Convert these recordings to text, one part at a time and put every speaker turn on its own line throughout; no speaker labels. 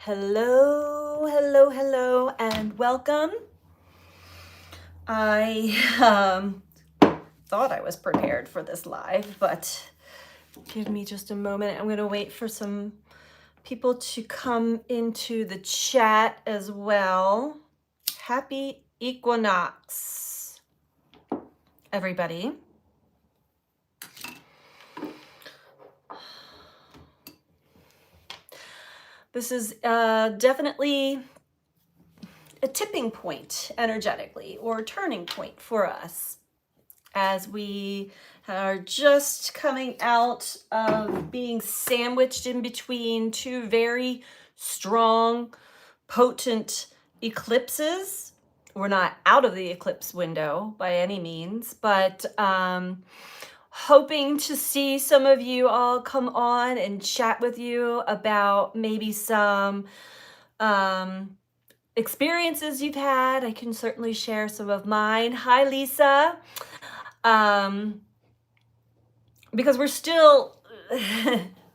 Hello, hello, hello, and welcome. I thought I was prepared for this live, but give me just a moment. I'm going to wait for some people to come into the chat as well. Happy Equinox, everybody. This is definitely a tipping point energetically, or a turning point for us as we are just coming out of being sandwiched in between two very strong, potent eclipses. We're not out of the eclipse window by any means, but hoping to see some of you all come on and chat with you about maybe some experiences you've had. I can certainly share some of mine. Hi, Lisa. Because we're still,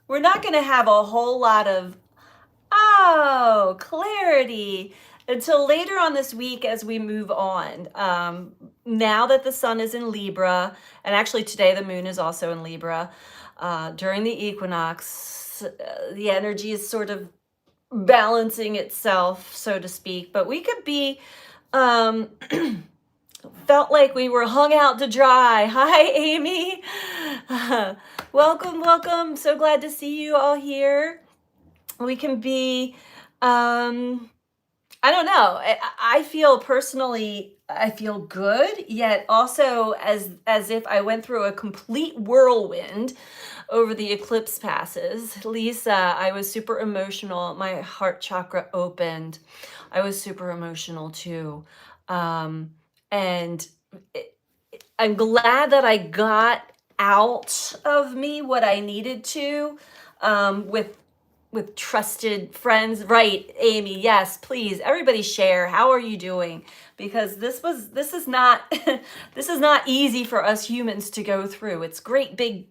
we're not going to have a whole lot of, clarity until later on this week as we move on. Now that the sun is in Libra, and actually today the moon is also in Libra, during the equinox, the energy is sort of balancing itself, so to speak, but we could be, felt like we were hung out to dry. Hi, Amy. Welcome, welcome. So glad to see you all here. We can be, I don't know. I feel personally, I feel good, yet also as if I went through a complete whirlwind over the eclipse passes. Lisa, I was super emotional. My heart chakra opened. I was super emotional too. And I'm glad that I got out of me what I needed to, with trusted friends. Right, Amy? Yes, please. Everybody share. How are you doing? Because this is not this is not easy for us humans to go through. It's great big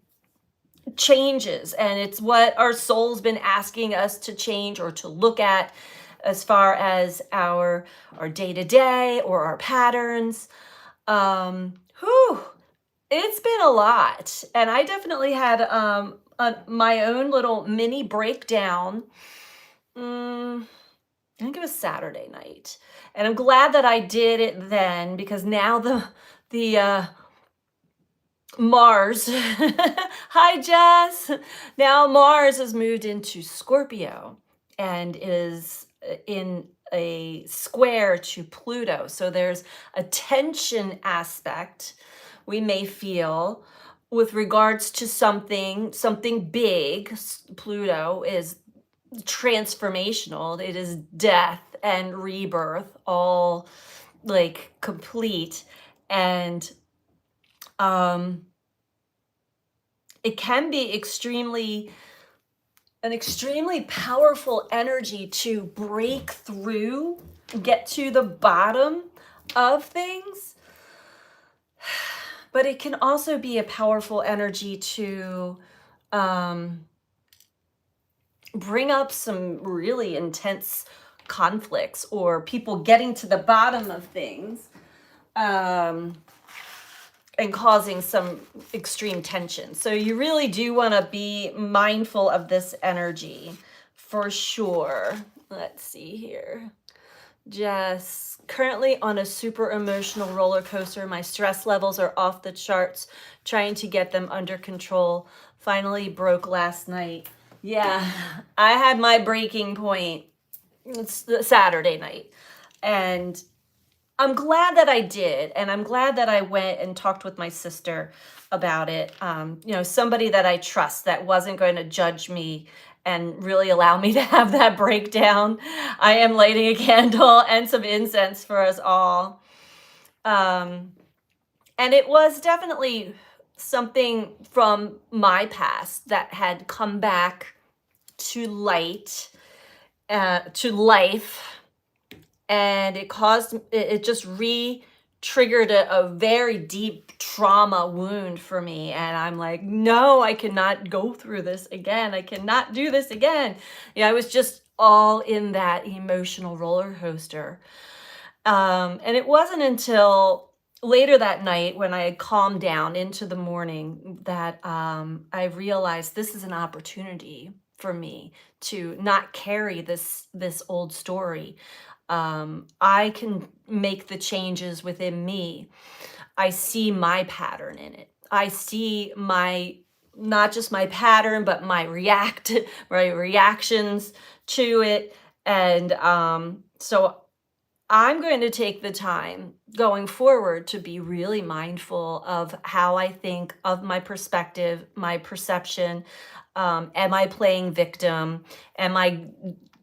changes, and it's what our soul's been asking us to change or to look at as far as our day-to-day or our patterns. It's been a lot, and I definitely had my own little mini breakdown. I think it was Saturday night, and I'm glad that I did it then, because now the Mars, hi Jess, now Mars has moved into Scorpio and is in a square to Pluto. So there's a tension aspect we may feel with regards to something big. Pluto is transformational. It is death and rebirth, all like complete. And it can be an extremely powerful energy to break through, get to the bottom of things. But it can also be a powerful energy to bring up some really intense conflicts, or people getting to the bottom of things, and causing some extreme tension. So you really do want to be mindful of this energy for sure. Let's see here. Just currently on a super emotional roller coaster. My stress levels are off the charts, trying to get them under control. Finally broke last night. Yeah, I had my breaking point. It's the Saturday night, and I'm glad that I did, and I'm glad that I went and talked with my sister about it. Somebody that I trust, that wasn't going to judge me and really allow me to have that breakdown. I am lighting a candle and some incense for us all. And it was definitely something from my past that had come back to light, to life. And it just triggered a very deep trauma wound for me. And I'm like, no, I cannot go through this again. I cannot do this again. I was just all in that emotional roller coaster. And it wasn't until later that night when I had calmed down into the morning that I realized this is an opportunity for me to not carry this old story. I can make the changes within me. I see my pattern in it. I see my not just my pattern, but my reactions to it. And so I'm going to take the time going forward to be really mindful of how I think, of my perspective, my perception. Am I playing victim? Am I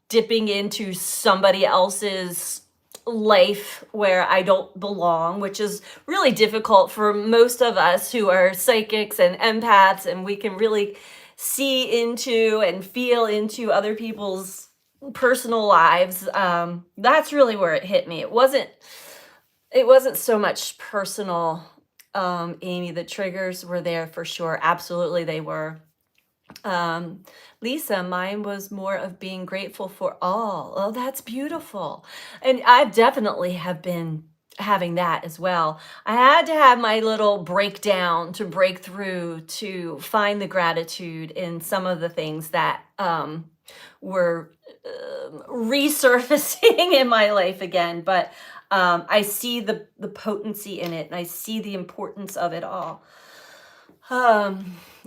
dipping into somebody else's life where I don't belong, which is really difficult for most of us who are psychics and empaths, and we can really see into and feel into other people's personal lives. That's really where it hit me. It wasn't so much personal, Amy. The triggers were there for sure. Absolutely they were. Lisa, mine was more of being grateful for all. Oh, that's beautiful. And I definitely have been having that as well. I had to have my little breakdown to break through to find the gratitude in some of the things that were resurfacing in my life again. But I see the potency in it, and I see the importance of it all.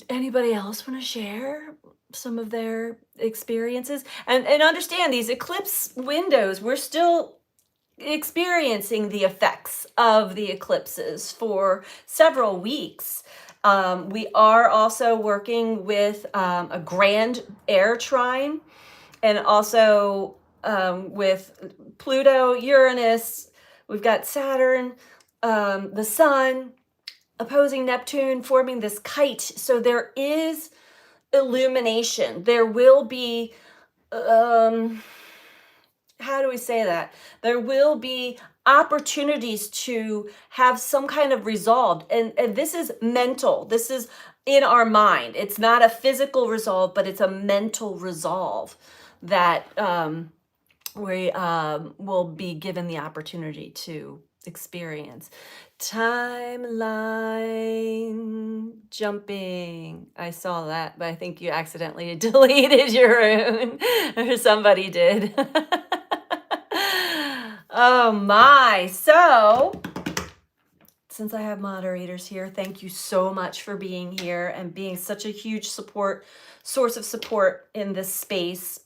Anybody else want to share some of their experiences? And understand these eclipse windows, we're still experiencing the effects of the eclipses for several weeks. We are also working with a grand air trine, and also with Pluto, Uranus. We've got Saturn, the Sun opposing Neptune, forming this kite. So there is illumination. There will be, how do we say that? There will be opportunities to have some kind of resolve. And this is mental. This is in our mind. It's not a physical resolve, but it's a mental resolve that we will be given the opportunity to experience. Timeline jumping. I saw that, but I think you accidentally deleted your own, or somebody did. Oh my. So, since I have moderators here, thank you so much for being here and being such a huge source of support in this space.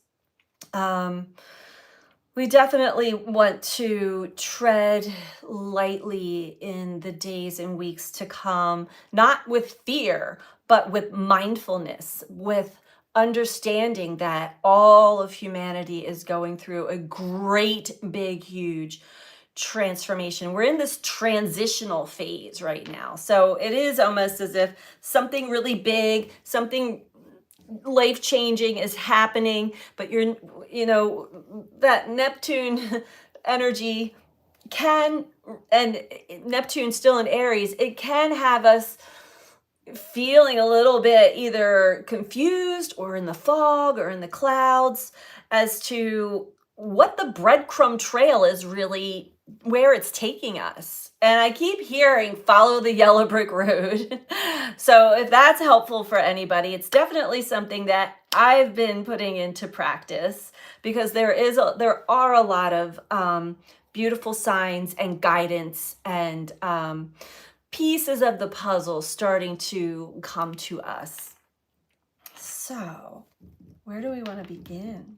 We definitely want to tread lightly in the days and weeks to come, not with fear, but with mindfulness, with understanding that all of humanity is going through a great, big, huge transformation. We're in this transitional phase right now. So it is almost as if something really big, something life-changing is happening, but that Neptune energy can, and Neptune still in Aries, it can have us feeling a little bit either confused or in the fog or in the clouds as to what the breadcrumb trail is really, where it's taking us. And I keep hearing follow the yellow brick road. So if that's helpful for anybody, it's definitely something that I've been putting into practice, because there are a lot of beautiful signs and guidance and pieces of the puzzle starting to come to us. So where do we want to begin?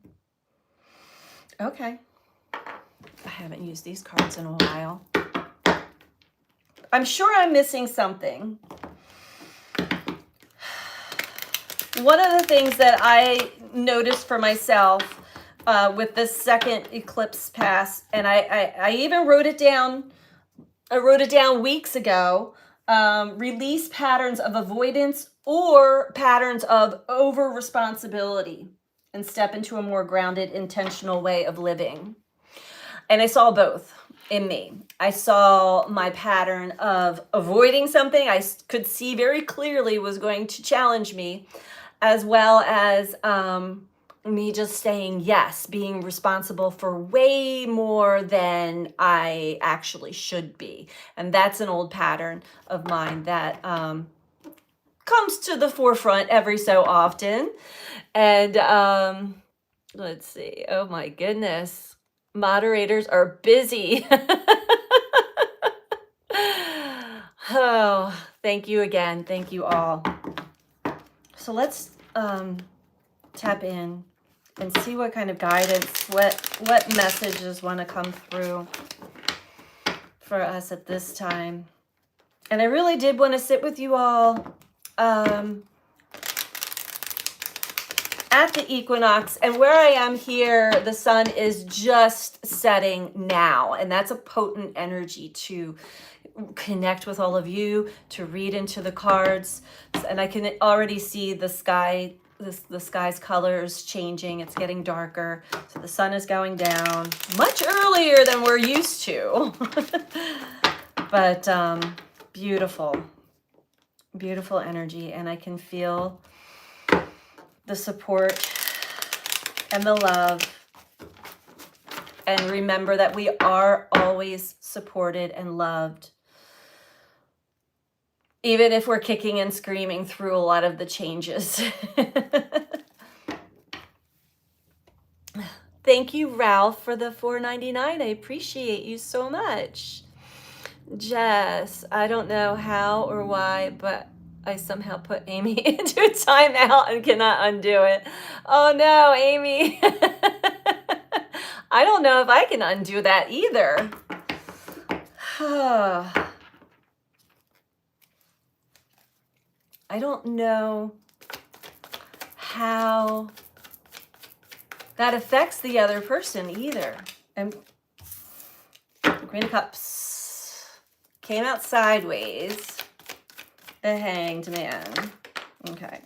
Okay. I haven't used these cards in a while. I'm sure I'm missing something. One of the things that I noticed for myself with this second eclipse pass, and I even wrote it down. I wrote it down weeks ago. Release patterns of avoidance or patterns of over responsibility and step into a more grounded, intentional way of living. And I saw both in me. I saw my pattern of avoiding something I could see very clearly was going to challenge me, as well as me just saying yes, being responsible for way more than I actually should be. And that's an old pattern of mine that comes to the forefront every so often. And let's see. Oh my goodness. Moderators are busy. Oh, thank you again. Thank you all. So let's tap in and see what kind of guidance, what messages want to come through for us at this time. And I really did want to sit with you all at the equinox, and where I am here, the sun is just setting now, and that's a potent energy to connect with all of you, to read into the cards. And I can already see the sky, the sky's colors changing. It's getting darker, so the sun is going down much earlier than we're used to. But beautiful energy, and I can feel the support and the love. And remember that we are always supported and loved, even if we're kicking and screaming through a lot of the changes. Thank you, Ralph, for the $4.99. I appreciate you so much. Jess, I don't know how or why, but I somehow put Amy into a timeout and cannot undo it. Oh no, Amy. I don't know if I can undo that either. I don't know how that affects the other person either. And Queen of Cups came out sideways. The Hanged Man. Okay.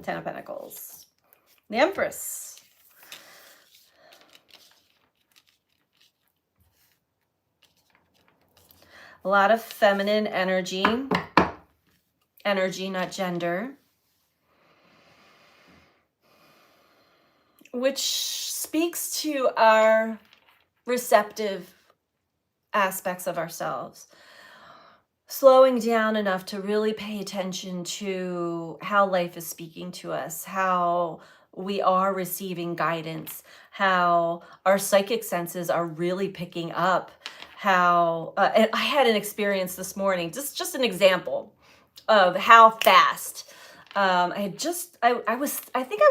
Ten of Pentacles. The Empress. A lot of feminine energy. Energy, not gender. Which speaks to our receptive aspects of ourselves. Slowing down enough to really pay attention to how life is speaking to us, how we are receiving guidance, how our psychic senses are really picking up, how and I had an experience this morning, just an example of how fast I think I was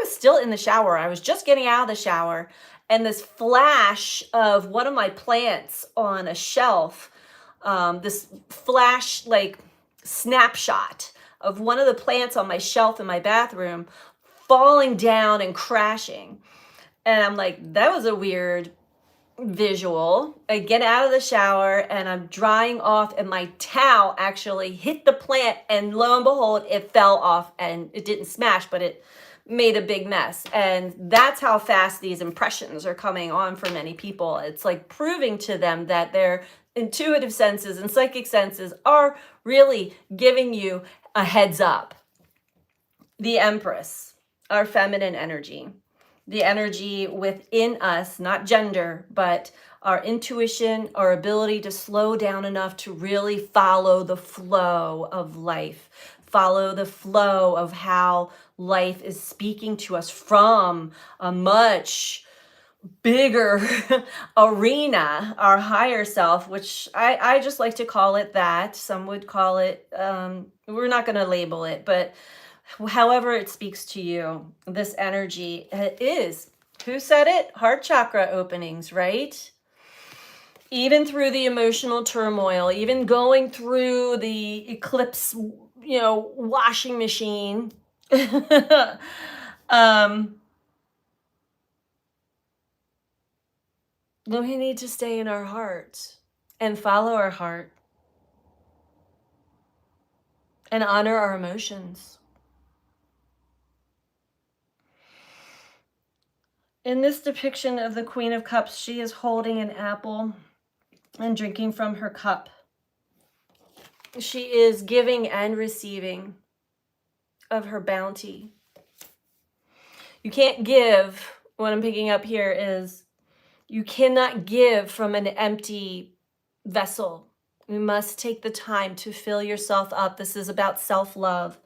still in the shower. I was just getting out of the shower, and this flash of one of my plants on a shelf, this flash like snapshot of one of the plants on my shelf in my bathroom falling down and crashing. And I'm like, that was a weird visual. I get out of the shower and I'm drying off, and my towel actually hit the plant, and lo and behold, it fell off, and it didn't smash, but it made a big mess. And that's how fast these impressions are coming on for many people. It's like proving to them that their intuitive senses and psychic senses are really giving you a heads up. The Empress, our feminine energy. The energy within us, not gender, but our intuition, our ability to slow down enough to really follow the flow of life, follow the flow of how life is speaking to us from a much bigger arena, our higher self, which I just like to call it that. Some would call it, we're not going to label it, but however it speaks to you, this energy is, who said it? Heart chakra openings, right? Even through the emotional turmoil, even going through the eclipse, washing machine. We need to stay in our heart and follow our heart and honor our emotions. In this depiction of the Queen of Cups, she is holding an apple and drinking from her cup. She is giving and receiving of her bounty. You can't give. What I'm picking up here is you cannot give from an empty vessel. You must take the time to fill yourself up. This is about self-love.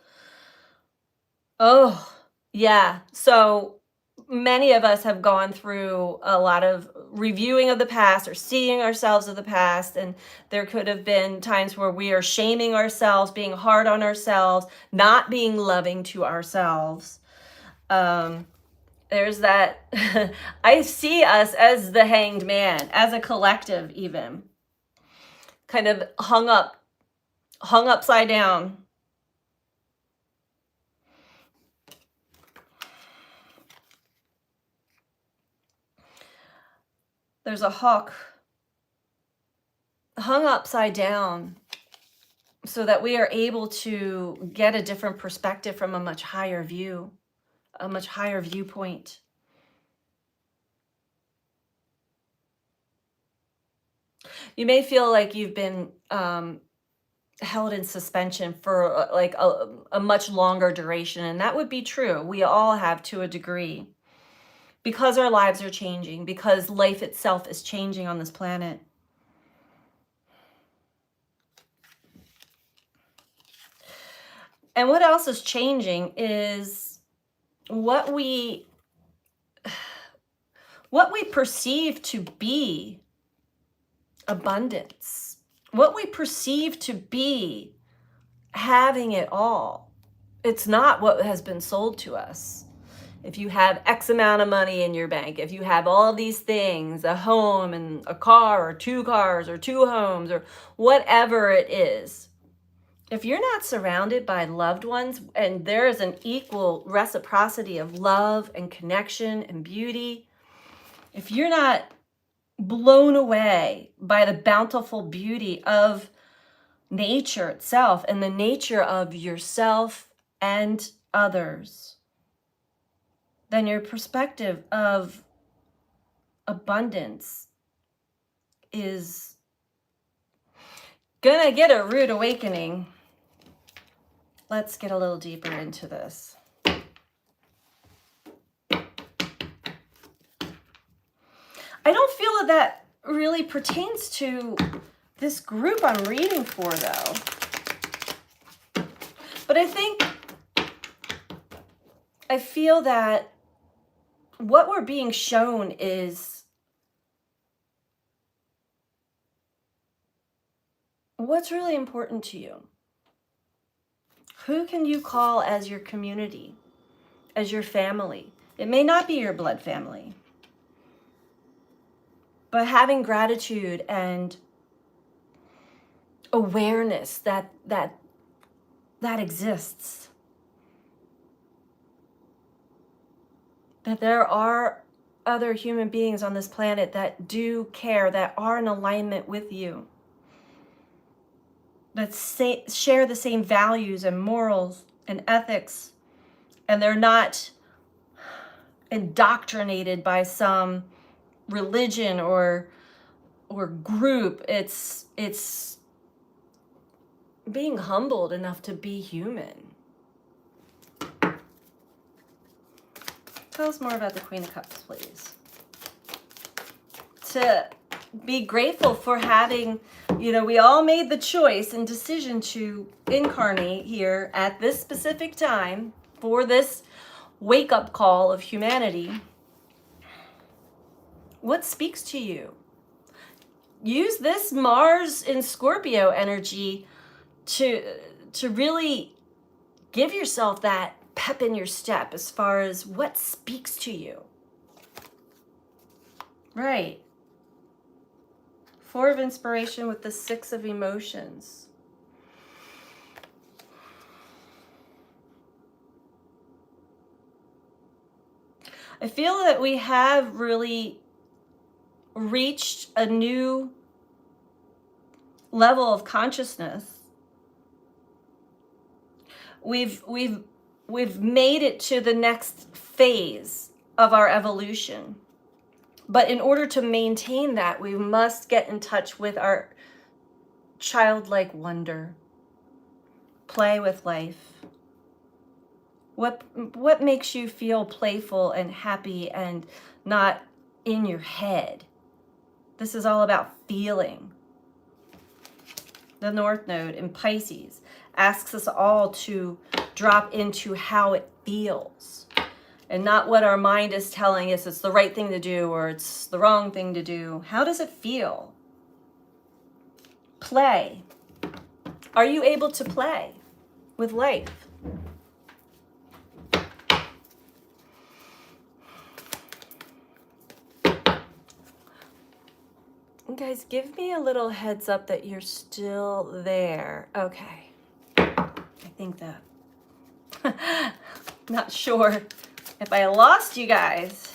Oh, yeah. So many of us have gone through a lot of reviewing of the past or seeing ourselves of the past. And there could have been times where we are shaming ourselves, being hard on ourselves, not being loving to ourselves. There's that. I see us as the hanged man, as a collective, even kind of hung upside down. There's a hawk hung upside down so that we are able to get a different perspective from a much higher view, a much higher viewpoint. You may feel like you've been held in suspension for like a much longer duration, and that would be true. We all have, to a degree, because our lives are changing, because life itself is changing on this planet. And what else is changing is what we perceive to be abundance, what we perceive to be having it all. It's not what has been sold to us. If you have X amount of money in your bank, if you have all of these things, a home and a car or 2 cars or 2 homes or whatever it is, if you're not surrounded by loved ones and there is an equal reciprocity of love and connection and beauty, if you're not blown away by the bountiful beauty of nature itself and the nature of yourself and others, then your perspective of abundance is gonna get a rude awakening. Let's get a little deeper into this. I don't feel that that really pertains to this group I'm reading for, though. But I feel that what we're being shown is what's really important to you. Who can you call as your community, as your family? It may not be your blood family, but having gratitude and awareness that exists, that there are other human beings on this planet that do care, that are in alignment with you, that share the same values and morals and ethics, and they're not indoctrinated by some religion or group. It's being humbled enough to be human. Tell us more about the Queen of Cups, please. To be grateful for having, we all made the choice and decision to incarnate here at this specific time for this wake-up call of humanity. What speaks to you? Use this Mars in Scorpio energy to really give yourself that pep in your step as far as what speaks to you. Right. 4 of inspiration with the 6 of emotions. I feel that we have really reached a new level of consciousness. We've made it to the next phase of our evolution. But in order to maintain that, we must get in touch with our childlike wonder, play with life, What makes you feel playful and happy and not in your head? This is all about feeling. The North Node in Pisces asks us all to drop into how it feels and not what our mind is telling us it's the right thing to do or it's the wrong thing to do. How does it feel? Play. Are you able to play with life? Guys, give me a little heads up that you're still there. Okay. I think that. Not sure if I lost you guys.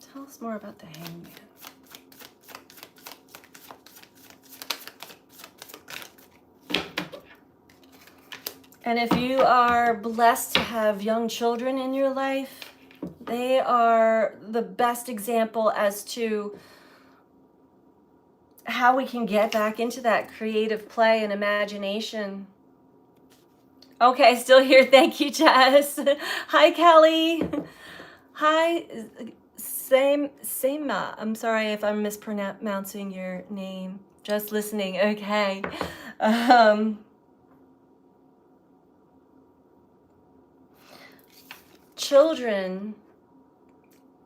Tell us more about the Hangman. And if you are blessed to have young children in your life, they are the best example as to how we can get back into that creative play and imagination. Okay, still here. Thank you, Jess. Hi, Kelly. Hi, Sema. I'm sorry if I'm mispronouncing your name. Just listening. Okay. Children,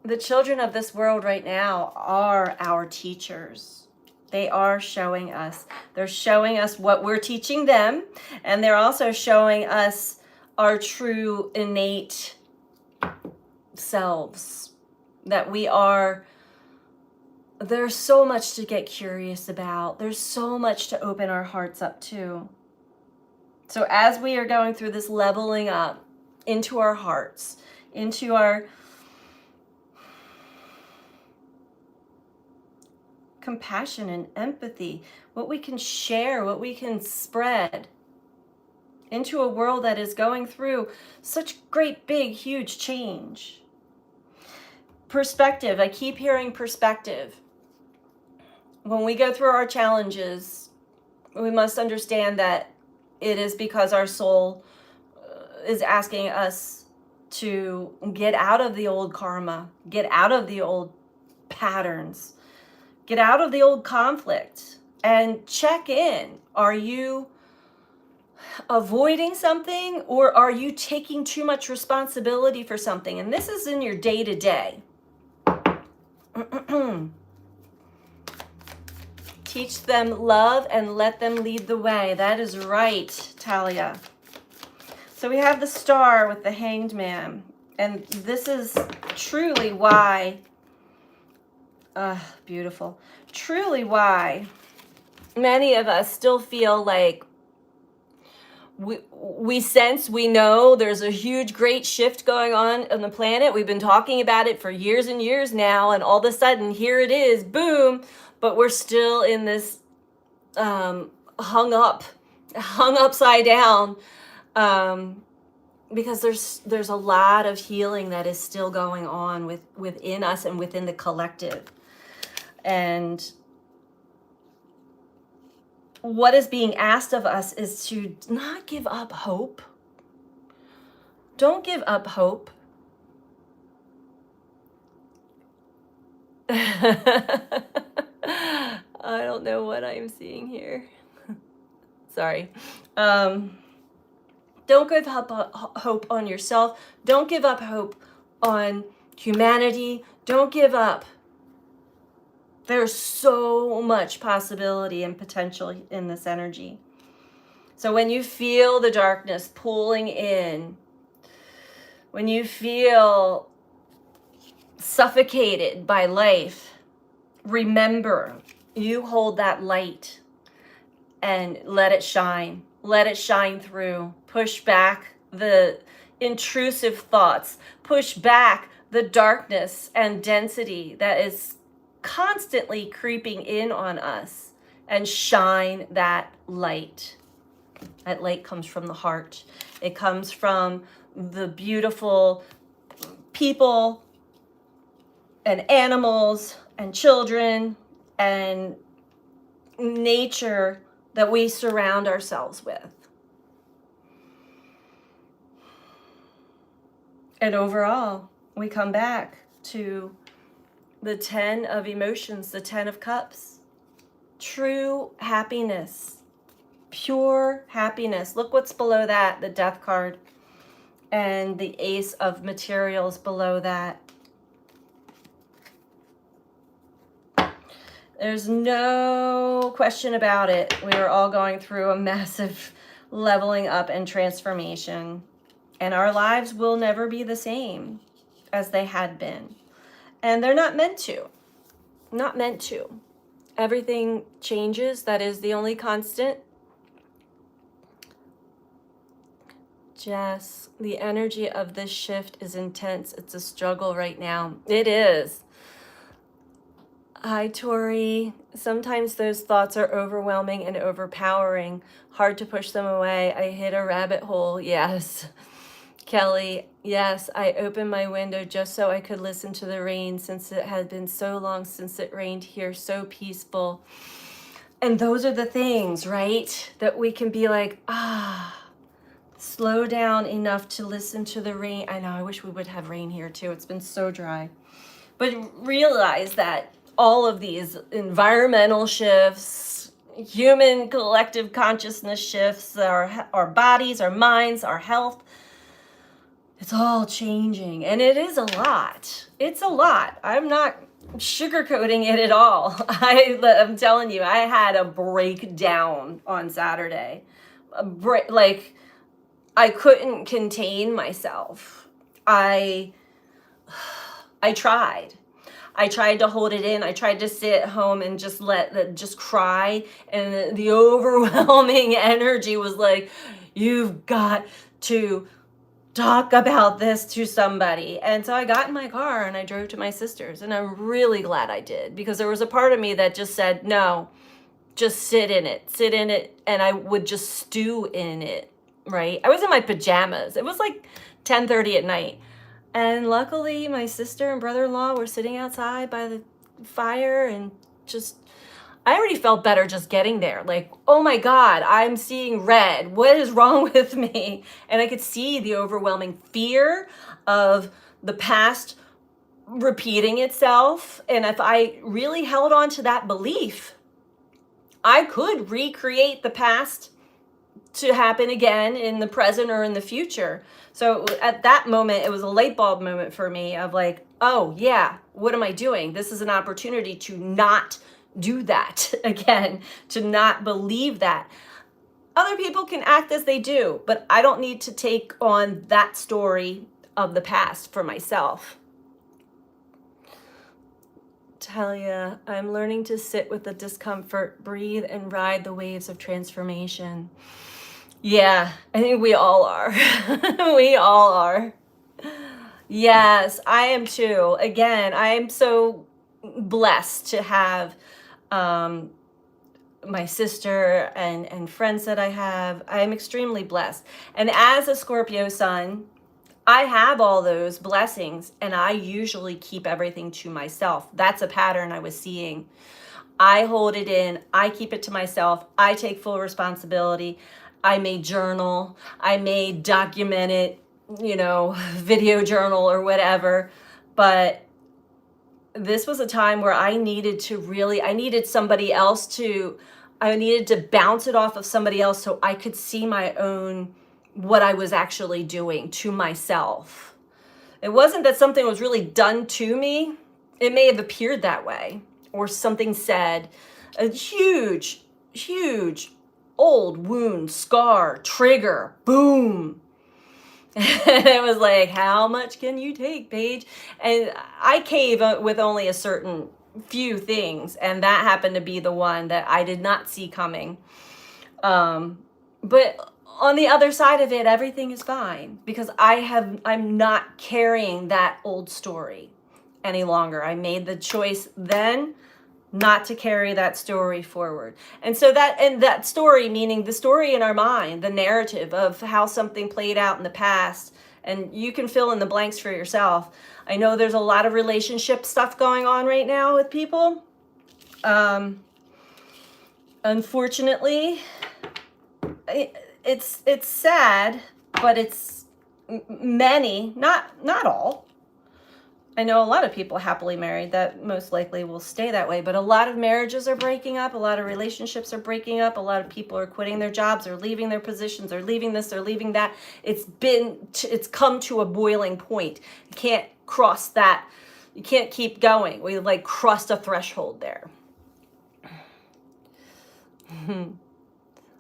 the children of this world right now are our teachers. They are showing us. They're showing us what we're teaching them, and they're also showing us our true innate selves, that we are. There's so much to get curious about. There's so much to open our hearts up to. So as we are going through this leveling up into our hearts, into our compassion and empathy, what we can share, what we can spread into a world that is going through such great, big, huge change. Perspective. I keep hearing perspective. When we go through our challenges, we must understand that it is because our soul is asking us to get out of the old karma, get out of the old patterns, get out of the old conflict, and check in. Are you avoiding something, or are you taking too much responsibility for something? And this is in your day-to-day. Teach them love and let them lead the way. That is right, Talia. So we have the star with the Hanged Man. And this is truly why, beautiful, truly why many of us still feel like we sense, we know there's a huge, great shift going on the planet. We've been talking about it for years and years now, and all of a sudden, here it is, boom, but we're still in this hung upside down, because there's a lot of healing that is still going on within us and within the collective. And what is being asked of us is to not give up hope. Don't give up hope. I don't know what I'm seeing here. Sorry. Don't give up hope on yourself. Don't give up hope on humanity. Don't give up. There's so much possibility and potential in this energy. So when you feel the darkness pulling in, when you feel suffocated by life, remember, you hold that light and let it shine. Let it shine through. Push back the intrusive thoughts. Push back the darkness and density that is constantly creeping in on us, and shine that light. That light comes from the heart. It comes from the beautiful people and animals and children and nature that we surround ourselves with. And overall, we come back to the 10 of emotions, the 10 of cups. True happiness, pure happiness. Look what's below that, the death card, and the ace of materials below that. There's no question about it. We are all going through a massive leveling up and transformation. And our lives will never be the same as they had been. And they're not meant to. Not meant to. Everything changes. That is the only constant. Jess, the energy of this shift is intense. It's a struggle right now. It is. Hi, Tori. Sometimes those thoughts are overwhelming and overpowering. Hard to push them away. I hit a rabbit hole. Yes. Kelly, yes, I opened my window just so I could listen to the rain since it had been so long since it rained here. So peaceful. And those are the things, right? That we can be like, slow down enough to listen to the rain. I know, I wish we would have rain here too. It's been so dry. But realize that all of these environmental shifts, human collective consciousness shifts, our bodies, our minds, our health, it's all changing. And it is a lot. It's a lot. I'm not sugarcoating it at all. I'm telling you, I had a breakdown on Saturday. Like, I couldn't contain myself. I tried. I tried to hold it in. I tried to sit at home and just cry. And the overwhelming energy was like, you've got to talk about this to somebody. And so I got in my car and I drove to my sister's, and I'm really glad I did, because there was a part of me that just said, no, just sit in it. And I would just stew in it, right? I was in my pajamas. It was like 10:30 at night. And luckily my sister and brother-in-law were sitting outside by the fire, and I already felt better just getting there. Like, oh my God, I'm seeing red. What is wrong with me? And I could see the overwhelming fear of the past repeating itself. And if I really held on to that belief, I could recreate the past to happen again in the present or in the future. So at that moment, it was a light bulb moment for me of like, oh yeah, what am I doing? This is an opportunity to not do that again, to not believe that. Other people can act as they do, but I don't need to take on that story of the past for myself. Talia, I'm learning to sit with the discomfort, breathe, and ride the waves of transformation. Yeah, I think we all are. We all are. Yes, I am too. Again, I am so blessed to have my sister and friends that I have. I am extremely blessed. And as a Scorpio sun, I have all those blessings, and I usually keep everything to myself. That's a pattern I was seeing. I hold it in. I keep it to myself. I take full responsibility. I may journal. I may document it, video journal or whatever. But this was a time where I needed to bounce it off of somebody else so I could see my own, what I was actually doing to myself. It wasn't that something was really done to me. It may have appeared that way, or something said, a huge, huge old wound, scar, trigger, boom. And it was like, how much can you take, Paige? And I cave with only a certain few things, and that happened to be the one that I did not see coming. But on the other side of it, everything is fine, because I'm not carrying that old story any longer. I made the choice then not to carry that story forward. And so that story, meaning the story in our mind, the narrative of how something played out in the past, and you can fill in the blanks for yourself. I know there's a lot of relationship stuff going on right now with people. Unfortunately, it's sad, but it's many, not all. I know a lot of people happily married that most likely will stay that way, but a lot of marriages are breaking up, a lot of relationships are breaking up, a lot of people are quitting their jobs or leaving their positions or leaving this or leaving that. It's come to a boiling point. You can't cross that. You can't keep going. We like crossed a threshold there.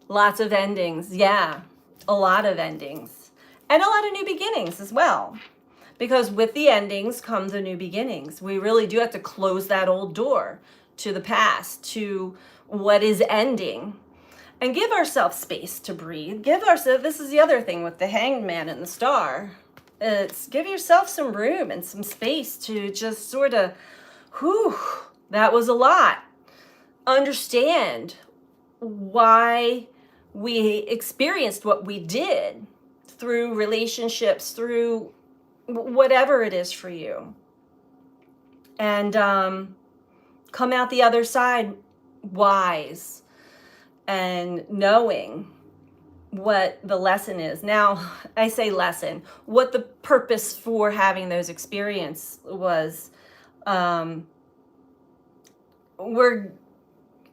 Lots of endings. Yeah, a lot of endings. And a lot of new beginnings as well. Because with the endings come the new beginnings. We really do have to close that old door to the past, to what is ending, and give ourselves space to breathe. This is the other thing with the Hanged Man and the Star. It's give yourself some room and some space to just sort of, that was a lot. Understand why we experienced what we did through relationships, through whatever it is for you, and come out the other side wise and knowing what the lesson is. Now, I say lesson, what the purpose for having those experiences was.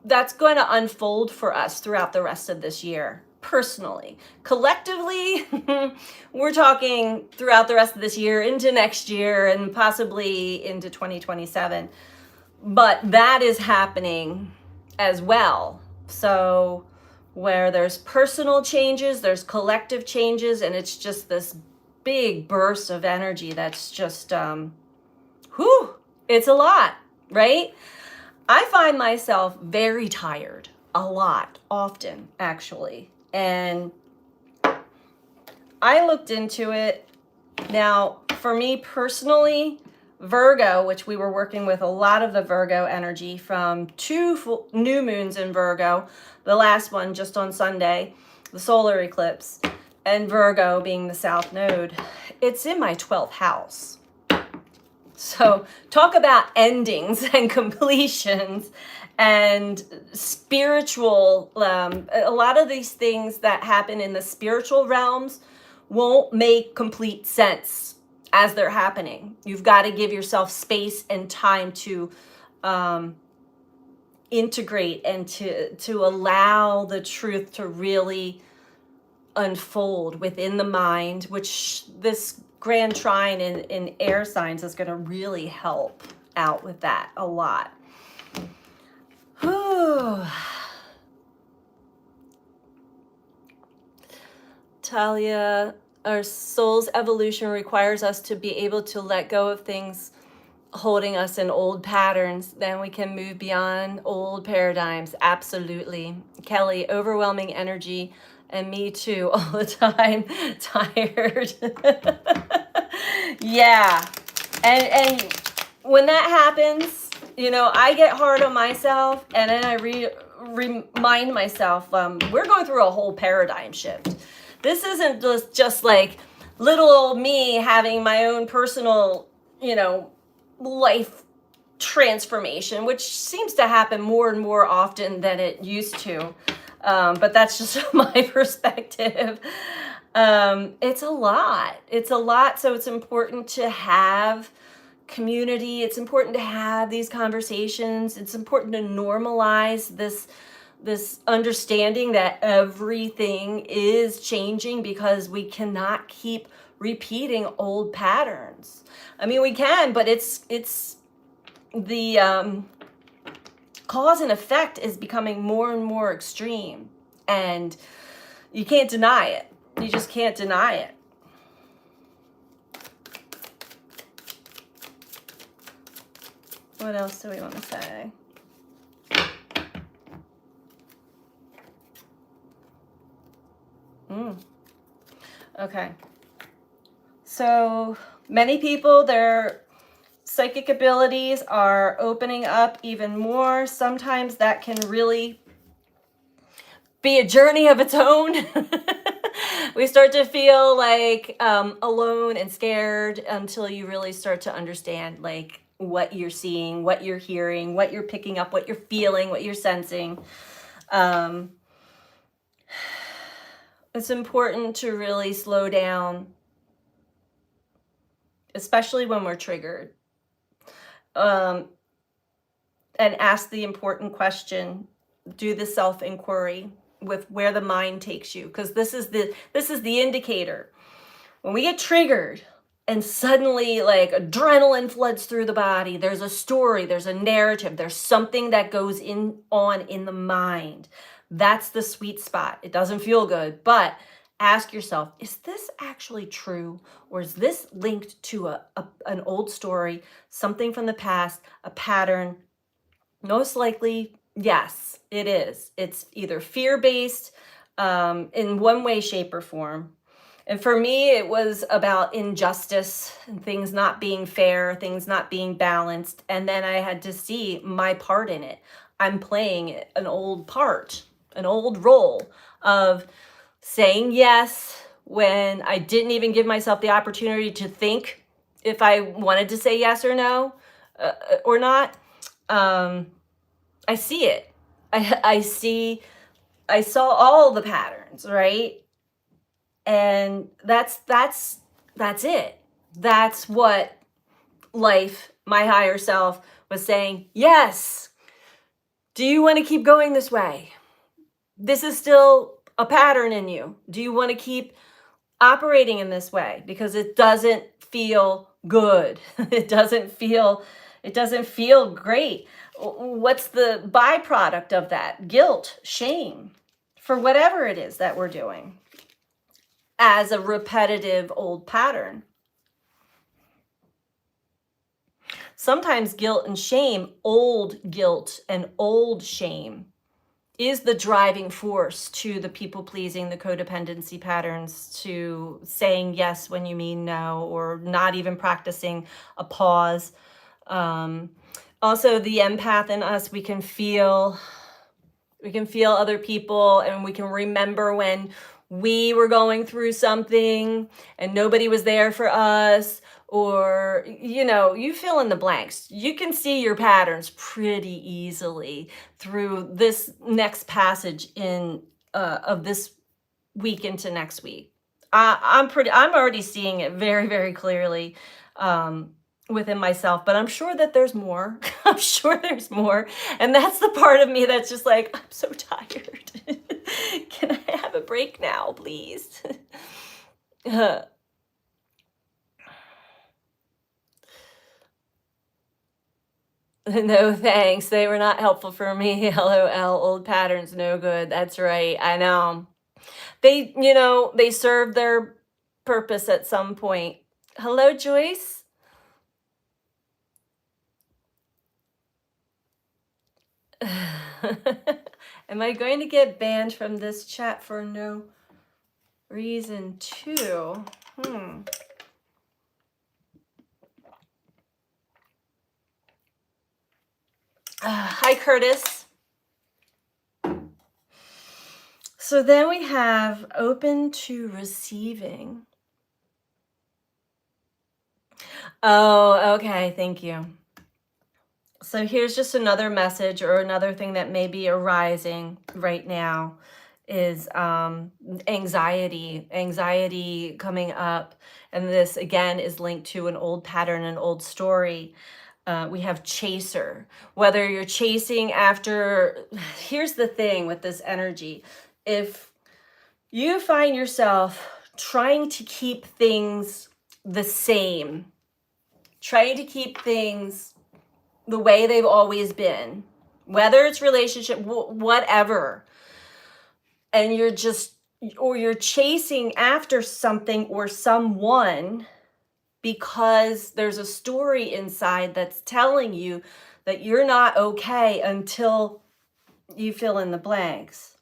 That's going to unfold for us throughout the rest of this year. Personally, collectively, we're talking throughout the rest of this year into next year and possibly into 2027. But that is happening as well. So where there's personal changes, there's collective changes, and it's just this big burst of energy that's just, it's a lot, right? I find myself very tired a lot, often, actually. And I looked into it. Now, for me personally, Virgo, which we were working with a lot of the Virgo energy from 2 new moons in Virgo, the last one just on Sunday, the solar eclipse, and Virgo being the South Node, it's in my 12th house. So talk about endings and completions and spiritual, a lot of these things that happen in the spiritual realms won't make complete sense as they're happening. You've got to give yourself space and time to integrate and to allow the truth to really unfold within the mind, which this grand trine in air signs is going to really help out with that a lot. Talia, our soul's evolution requires us to be able to let go of things holding us in old patterns. Then we can move beyond old paradigms. Absolutely. Kelly, overwhelming energy. And me too, all the time, tired. Yeah. And when that happens, I get hard on myself, and then I remind myself, we're going through a whole paradigm shift. This isn't just like little old me having my own personal, life transformation, which seems to happen more and more often than it used to. But that's just my perspective. It's a lot. So it's important to have community. It's important to have these conversations. It's important to normalize this understanding that everything is changing, because we cannot keep repeating old patterns. I mean, we can, but it's the cause and effect is becoming more and more extreme, and you can't deny it. You just can't deny it. What else do we want to say? Okay. So many people, their psychic abilities are opening up even more. Sometimes that can really be a journey of its own. We start to feel like alone and scared until you really start to understand like what you're seeing, what you're hearing, what you're picking up, what you're feeling, what you're sensing. Um, it's important to really slow down, especially when we're triggered, um, and ask the important question. Do the self-inquiry with where the mind takes you, because this is the indicator. When we get triggered and suddenly like adrenaline floods through the body, there's a story, there's a narrative, there's something that goes on in the mind. That's the sweet spot. It doesn't feel good, but ask yourself, is this actually true? Or is this linked to an old story, something from the past, a pattern? Most likely, yes, it is. It's either fear-based, in one way, shape, or form. And for me, it was about injustice and things not being fair, things not being balanced. And then I had to see my part in it. I'm playing an old part, an old role of saying yes when I didn't even give myself the opportunity to think if I wanted to say yes or no, or not. I see it. I saw all the patterns, right? And that's it. That's what life, my higher self, was saying. Yes. Do you want to keep going this way? This is still a pattern in you. Do you want to keep operating in this way? Because it doesn't feel good. It doesn't feel great. What's the byproduct of that? Guilt, shame for whatever it is that we're doing as a repetitive old pattern. Sometimes guilt and shame, old guilt and old shame, is the driving force to the people pleasing, the codependency patterns, to saying yes when you mean no, or not even practicing a pause. Also, the empath in us, we can feel other people, and we can remember when we were going through something and nobody was there for us, or you fill in the blanks. You can see your patterns pretty easily through this next passage in of this week into next week. I'm already seeing it very, very clearly within myself, but I'm sure that there's more. I'm sure there's more. And that's the part of me that's just like, I'm so tired. Can I have a break now, please? No thanks. They were not helpful for me. LOL. Old patterns, no good. That's right. I know. They served their purpose at some point. Hello, Joyce. Am I going to get banned from this chat for no reason too? Hi, Curtis. So then we have open to receiving. Oh, okay. Thank you. So here's just another message, or another thing that may be arising right now, is anxiety coming up. And this again is linked to an old pattern, an old story. We have chaser. Whether you're chasing after, here's the thing with this energy. If you find yourself trying to keep things the same, trying to keep things the way they've always been, whether it's relationship, whatever, and you're chasing after something or someone because there's a story inside that's telling you that you're not okay until you fill in the blanks,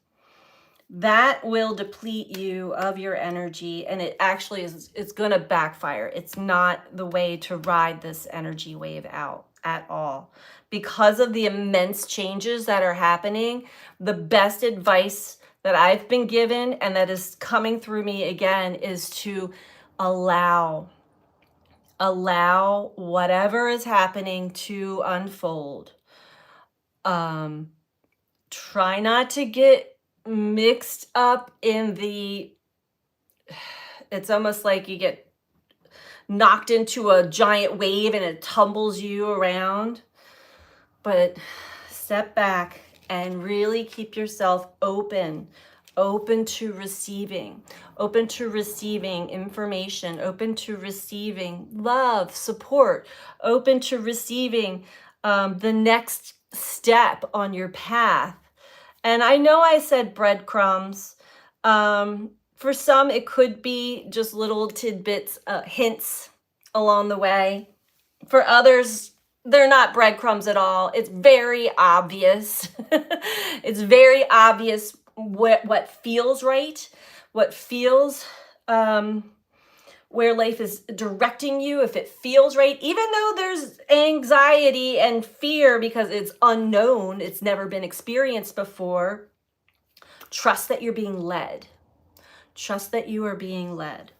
that will deplete you of your energy, and it actually it's going to backfire. It's not the way to ride this energy wave out at all. Because of the immense changes that are happening, the best advice that I've been given, and that is coming through me again, is to allow whatever is happening to unfold. Try not to get mixed up in it's almost like you get knocked into a giant wave and it tumbles you around. But step back and really keep yourself open to receiving, information, open to receiving love, support, open to receiving the next step on your path. And I know I said breadcrumbs. For some, it could be just little tidbits, hints along the way. For others, they're not breadcrumbs at all. It's very obvious. It's very obvious what feels right, what feels where life is directing you, if it feels right, even though there's anxiety and fear because it's unknown, it's never been experienced before. Trust that you're being led. Trust that you are being led.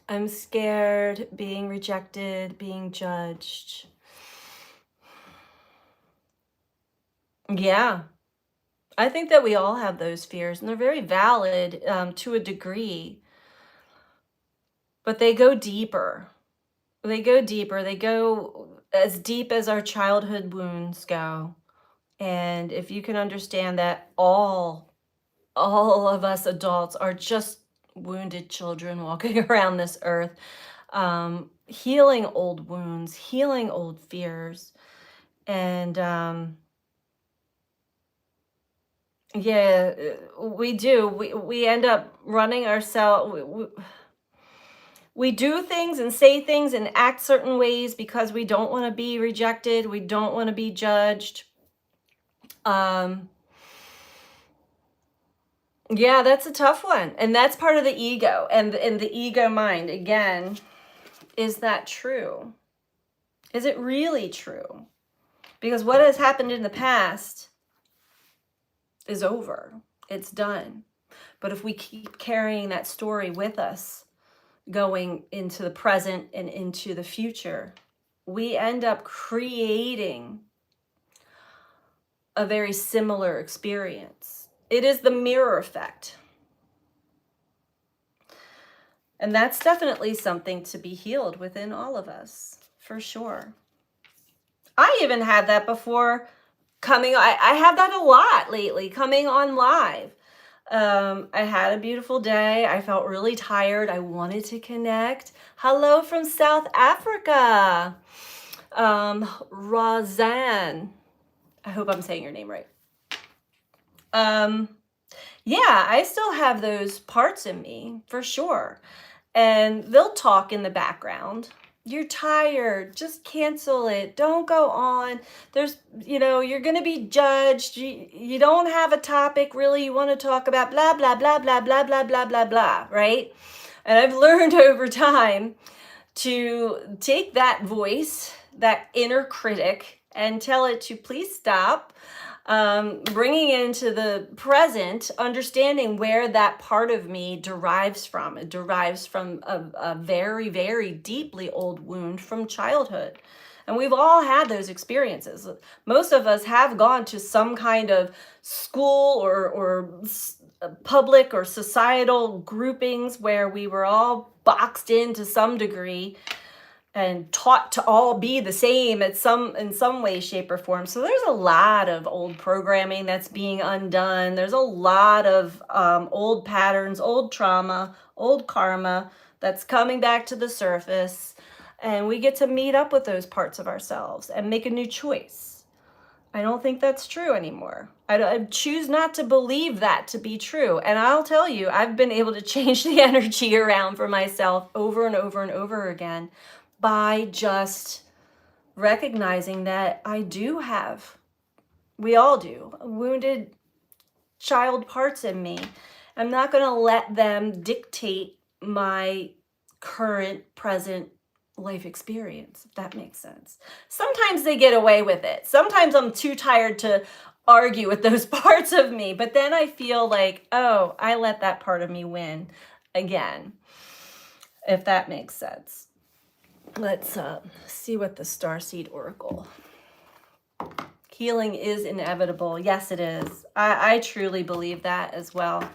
I'm scared, being rejected, being judged. Yeah, I think that we all have those fears, and they're very valid to a degree, but they go deeper. They go deeper. They go as deep as our childhood wounds go. And if you can understand that all of us adults are just wounded children walking around this earth, healing old wounds, healing old fears, and yeah, we do. We end up running ourselves. We do things and say things and act certain ways because we don't want to be rejected. We don't want to be judged. Yeah, that's a tough one. And that's part of the ego and the ego mind. Again, is that true? Is it really true? Because what has happened in the past is over. It's done. But if we keep carrying that story with us, going into the present and into the future, we end up creating a very similar experience. It is the mirror effect. And that's definitely something to be healed within all of us, for sure. I even had that before I have that a lot lately, coming on live. I had a beautiful day. I felt really tired. I wanted to connect. Hello from South Africa. Rozanne. I hope I'm saying your name right. Yeah, I still have those parts in me for sure. And they'll talk in the background. You're tired. Just cancel it. Don't go on. You're going to be judged. You don't have a topic really you want to talk about. Blah, blah, blah, blah, blah, blah, blah, blah, blah, right? And I've learned over time to take that voice, that inner critic, and tell it to please stop. Bringing into the present, understanding where that part of me derives from. It derives from a very, very deeply old wound from childhood. And we've all had those experiences. Most of us have gone to some kind of school or public or societal groupings where we were all boxed in to some degree and taught to all be the same in some way, shape, or form. So there's a lot of old programming that's being undone. There's a lot of old patterns, old trauma, old karma that's coming back to the surface. And we get to meet up with those parts of ourselves and make a new choice. I don't think that's true anymore. I choose not to believe that to be true. And I'll tell you, I've been able to change the energy around for myself over and over and over again by just recognizing that we all do, wounded child parts in me. I'm not going to let them dictate my current, present life experience, if that makes sense. Sometimes they get away with it. Sometimes I'm too tired to argue with those parts of me, but then I feel like, oh, I let that part of me win again, if that makes sense. Let's see what the Starseed Oracle healing is inevitable. Yes, it is. I truly believe that as well.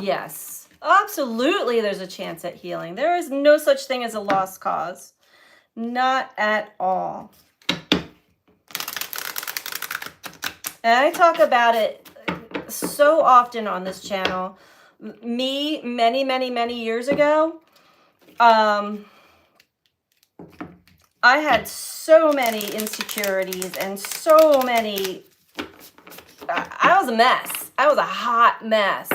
Yes, absolutely there's a chance at healing. There is no such thing as a lost cause. Not at all. And I talk about it so often on this channel. Me, many years ago, I had so many insecurities and so many, I was a mess. I was a hot mess.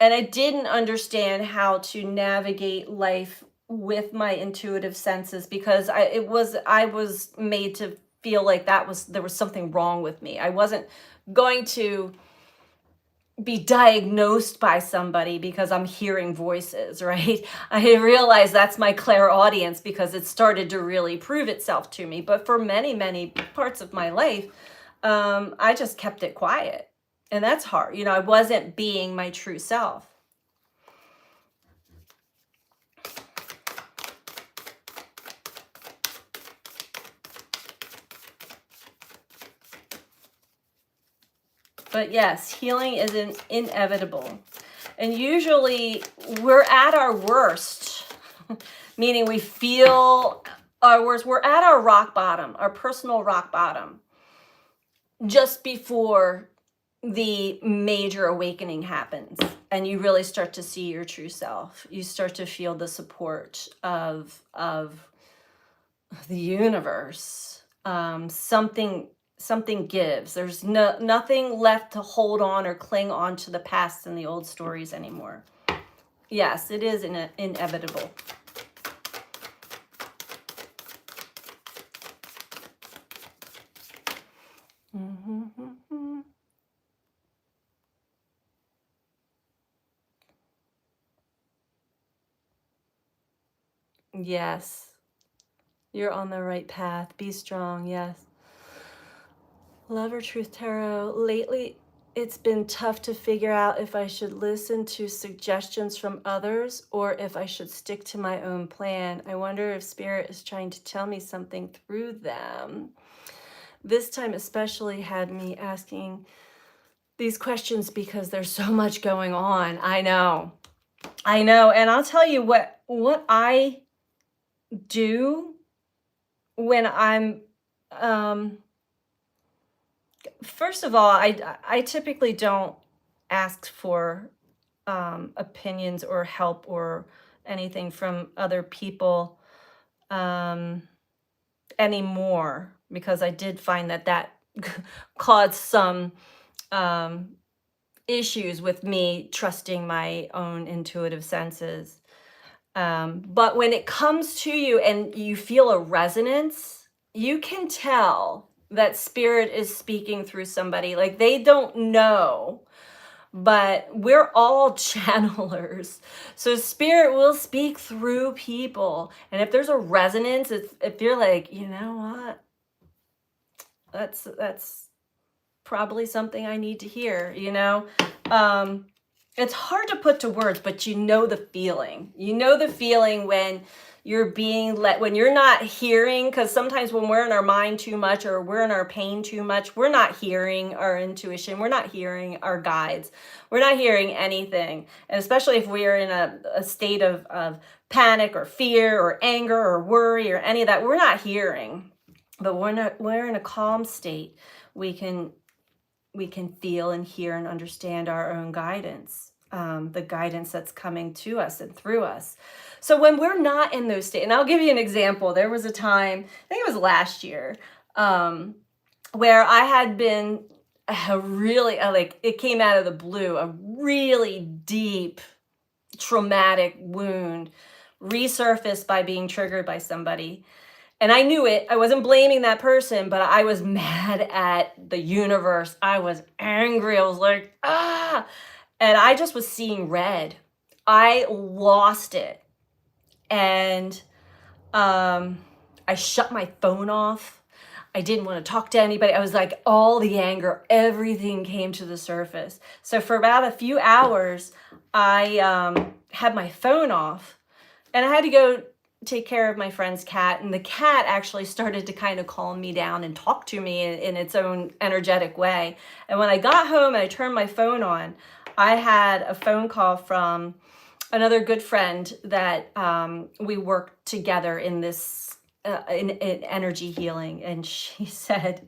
And I didn't understand how to navigate life with my intuitive senses because I was made to feel like there was something wrong with me. I wasn't going to be diagnosed by somebody because I'm hearing voices, right? I realized that's my clairaudience because it started to really prove itself to me. But for many parts of my life, I just kept it quiet. And that's hard. I wasn't being my true self. But yes, healing is inevitable. And usually we're at our worst, meaning we feel our worst. We're at our rock bottom, our personal rock bottom, just before the major awakening happens and you really start to see your true self. You start to feel the support of the universe. Something gives. There's nothing left to hold on or cling on to the past and the old stories anymore. Yes, it is inevitable. Yes, you're on the right path. Be strong. Yes. Love or Truth Tarot. Lately, it's been tough to figure out if I should listen to suggestions from others or if I should stick to my own plan. I wonder if Spirit is trying to tell me something through them. This time especially had me asking these questions because there's so much going on. I know. And I'll tell you what I do when I'm, first of all, I typically don't ask for opinions or help or anything from other people anymore, because I did find that caused some issues with me trusting my own intuitive senses. But when it comes to you and you feel a resonance, you can tell that Spirit is speaking through somebody. Like, they don't know, but we're all channelers. So Spirit will speak through people. And if there's a resonance, if you're like, you know what, that's probably something I need to hear, it's hard to put to words, but you know the feeling. You know the feeling when you're being when you're not hearing, because sometimes when we're in our mind too much or we're in our pain too much, we're not hearing our intuition. We're not hearing our guides. We're not hearing anything. And especially if we're in a state of panic or fear or anger or worry or any of that, we're not hearing. But we're in a calm state. We can feel and hear and understand our own guidance, the guidance that's coming to us and through us. So when we're not in those states, and I'll give you an example. There was a time, I think it was last year, where I had been it came out of the blue, a really deep traumatic wound resurfaced by being triggered by somebody. And I knew it. I wasn't blaming that person, but I was mad at the universe. I was angry. I was like, ah. And I just was seeing red. I lost it. And I shut my phone off. I didn't want to talk to anybody. I was like, all the anger, everything came to the surface. So for about a few hours, I had my phone off. And I had to go take care of my friend's cat, and the cat actually started to kind of calm me down and talk to me in its own energetic way. And when I got home and I turned my phone on, I had a phone call from another good friend that we worked together in this in energy healing, and she said,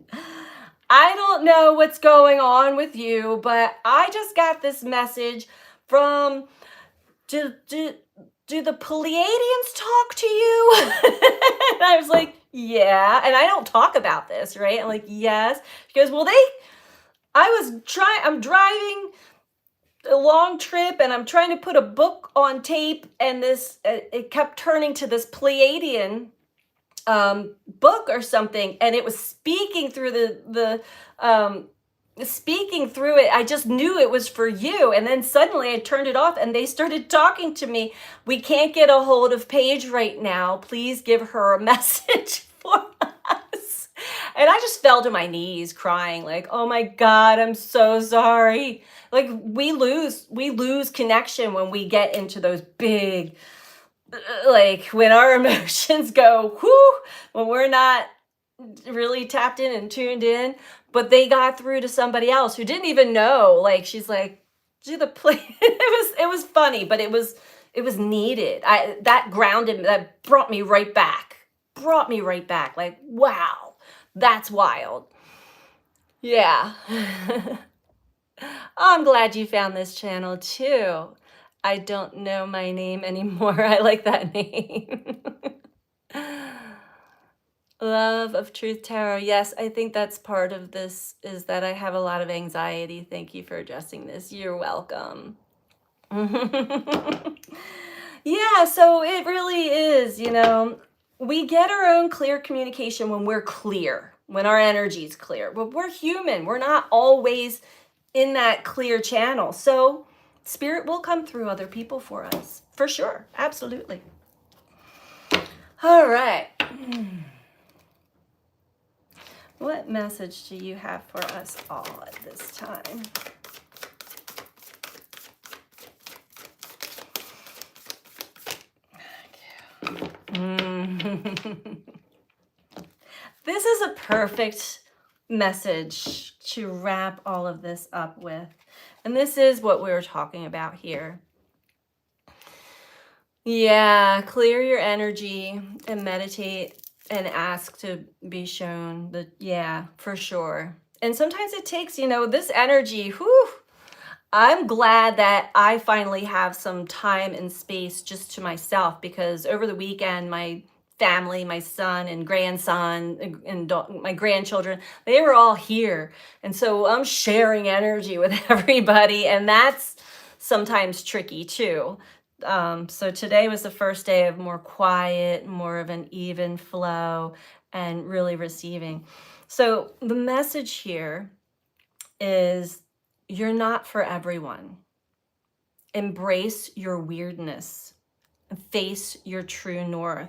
I don't know what's going on with you, but I just got this message from, do the Pleiadians talk to you? And I was like, yeah. And I don't talk about this, right? I'm like, yes. She goes, well, I'm driving a long trip and I'm trying to put a book on tape, and this, it kept turning to this Pleiadian book or something, and it was speaking through speaking through it. I just knew it was for you. And then suddenly I turned it off and they started talking to me. We can't get a hold of Paige right now. Please give her a message for us. And I just fell to my knees crying, like, oh my God, I'm so sorry. Like, we lose connection when we get into those big, like, when our emotions go, whoo, when we're not really tapped in and tuned in. But they got through to somebody else who didn't even know. Like, she's like, do the play. It was funny, but it was needed. That grounded, that brought me right back. Like, wow, that's wild. Yeah. I'm glad you found this channel too. I don't know my name anymore. I like that name. Love of Truth Tarot. Yes, I think that's part of this, is that I have a lot of anxiety. Thank you for addressing this. You're welcome. Yeah, so it really is, we get our own clear communication when we're clear, when our energy is clear. But we're human. We're not always in that clear channel. So spirit will come through other people for us, for sure. Absolutely. All right. What message do you have for us all at this time? This is a perfect message to wrap all of this up with. And this is what we were talking about here. Yeah, clear your energy and meditate and ask to be shown. Yeah, for sure. And sometimes it takes, this energy, whew. I'm glad that I finally have some time and space just to myself, because over the weekend, my family, my son and grandson and my grandchildren, they were all here. And so I'm sharing energy with everybody, and that's sometimes tricky too. So today was the first day of more quiet, more of an even flow, and really receiving. So the message here is, you're not for everyone. Embrace your weirdness and face your true north.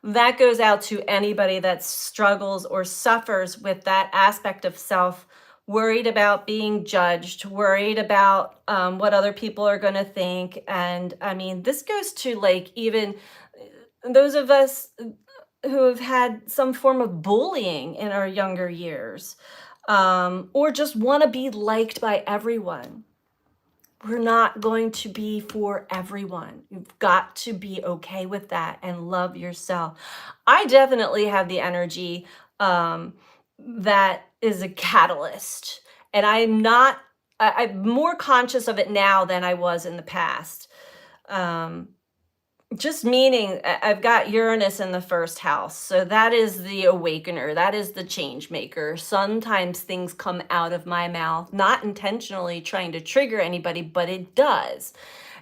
That goes out to anybody that struggles or suffers with that aspect of self, worried about being judged, worried about what other people are going to think. And I mean, this goes to like even those of us who have had some form of bullying in our younger years, or just want to be liked by everyone. We're not going to be for everyone. You've got to be okay with that and love yourself. I definitely have the energy that is a catalyst, and I'm more conscious of it now than I was in the past. Just meaning I've got Uranus in the first house. So that is the awakener. That is the change maker. Sometimes things come out of my mouth, not intentionally trying to trigger anybody, but it does.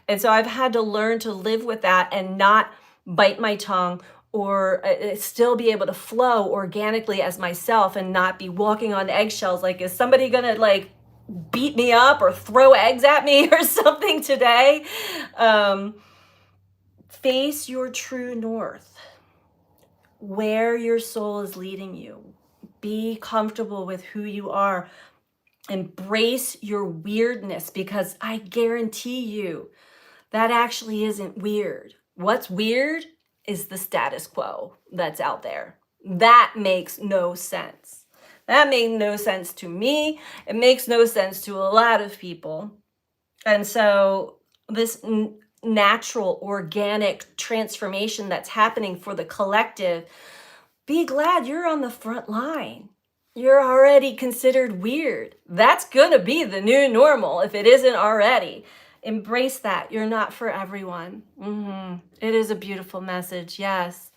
And so I've had to learn to live with that and not bite my tongue, or still be able to flow organically as myself and not be walking on eggshells. Like, is somebody going to like beat me up or throw eggs at me or something today? Face your true north, where your soul is leading you. Be comfortable with who you are. Embrace your weirdness, because I guarantee you that actually isn't weird. What's weird is the status quo that's out there. That makes no sense. That made no sense to me. It makes no sense to a lot of people. And so this natural, organic transformation that's happening for the collective, be glad you're on the front line. You're already considered weird. That's going to be the new normal if it isn't already. Embrace that. You're not for everyone. It is a beautiful message. Yes.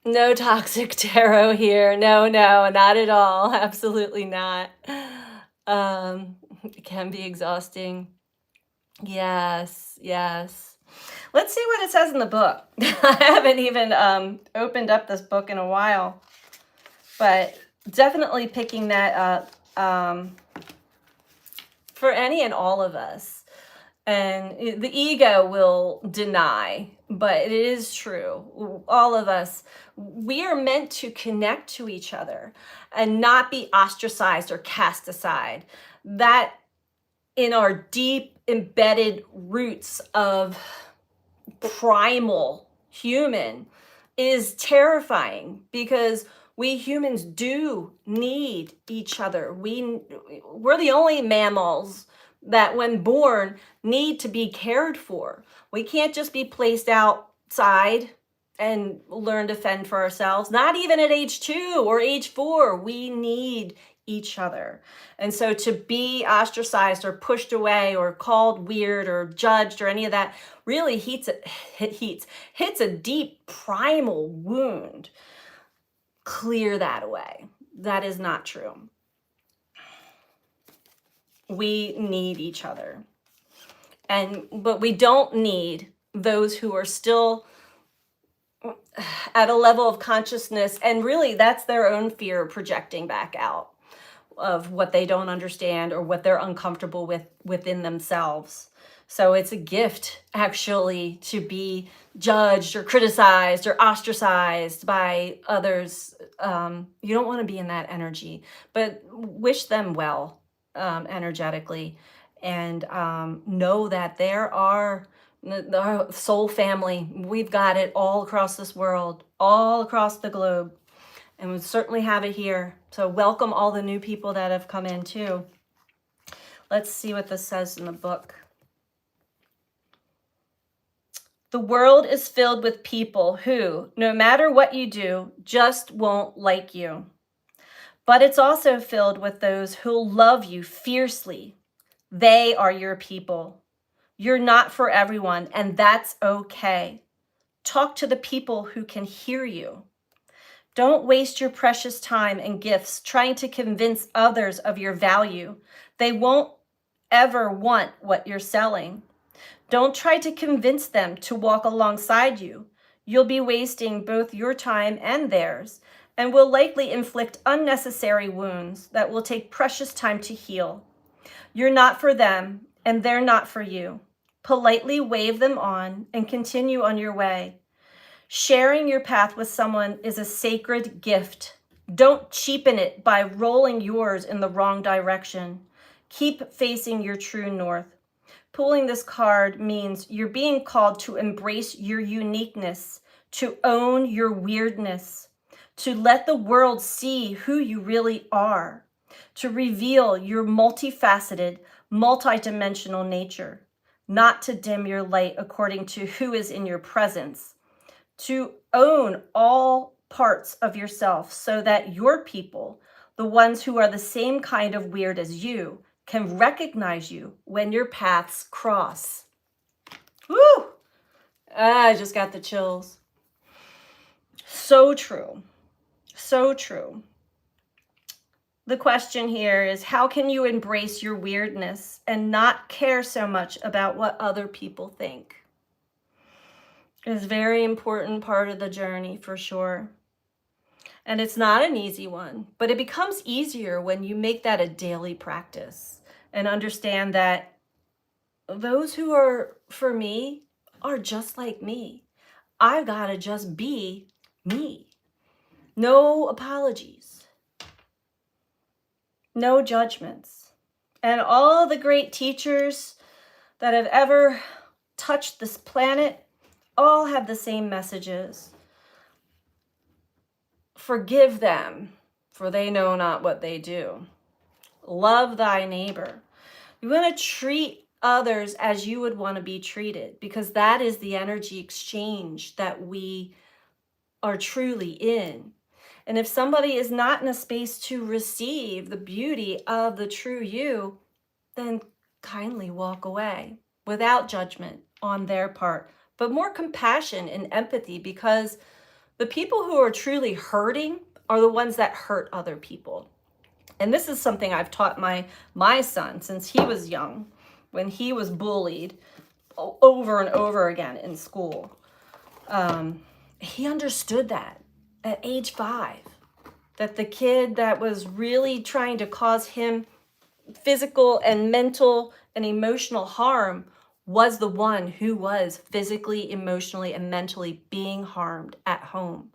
No toxic tarot here. No, not at all. Absolutely not. It can be exhausting. Yes. Let's see what it says in the book. I haven't even opened up this book in a while, but definitely picking that up for any and all of us. And the ego will deny, but it is true. All of us, we are meant to connect to each other and not be ostracized or cast aside. That in our deep embedded roots of primal human is terrifying, because we humans do need each other. We're the only mammals that when born need to be cared for. We can't just be placed outside and learn to fend for ourselves. Not even at age 2 or age 4. We need each other. And so to be ostracized or pushed away or called weird or judged or any of that really hits a deep primal wound. Clear that away. That is not true. We need each other. But we don't need those who are still at a level of consciousness, and really that's their own fear projecting back out of what they don't understand or what they're uncomfortable with within themselves. So it's a gift, actually, to be judged or criticized or ostracized by others. You don't want to be in that energy, but wish them well energetically, and know that there are our soul family. We've got it all across this world, all across the globe, and we certainly have it here. So welcome all the new people that have come in too. Let's see what this says in the book. The world is filled with people who, no matter what you do, just won't like you. But it's also filled with those who'll love you fiercely. They are your people. You're not for everyone, and that's okay. Talk to the people who can hear you. Don't waste your precious time and gifts trying to convince others of your value. They won't ever want what you're selling. Don't try to convince them to walk alongside you. You'll be wasting both your time and theirs, and will likely inflict unnecessary wounds that will take precious time to heal. You're not for them, and they're not for you. Politely wave them on and continue on your way. Sharing your path with someone is a sacred gift. Don't cheapen it by rolling yours in the wrong direction. Keep facing your true north. Pulling this card means you're being called to embrace your uniqueness, to own your weirdness, to let the world see who you really are, to reveal your multifaceted, multidimensional nature, not to dim your light according to who is in your presence, to own all parts of yourself so that your people, the ones who are the same kind of weird as you, can recognize you when your paths cross. Woo! I just got the chills. So true. So true. The question here is, how can you embrace your weirdness and not care so much about what other people think? It's a very important part of the journey, for sure. And it's not an easy one, but it becomes easier when you make that a daily practice and understand that those who are for me are just like me. I've got to just be me. No apologies. No judgments. And all the great teachers that have ever touched this planet all have the same messages. Forgive them, for they know not what they do. Love thy neighbor. You want to treat others as you would want to be treated, because that is the energy exchange that we are truly in. And if somebody is not in a space to receive the beauty of the true you, then kindly walk away without judgment on their part, but more compassion and empathy, because the people who are truly hurting are the ones that hurt other people. And this is something I've taught my son since he was young, when he was bullied over and over again in school. He understood that at age 5, that the kid that was really trying to cause him physical and mental and emotional harm was the one who was physically, emotionally, and mentally being harmed at home.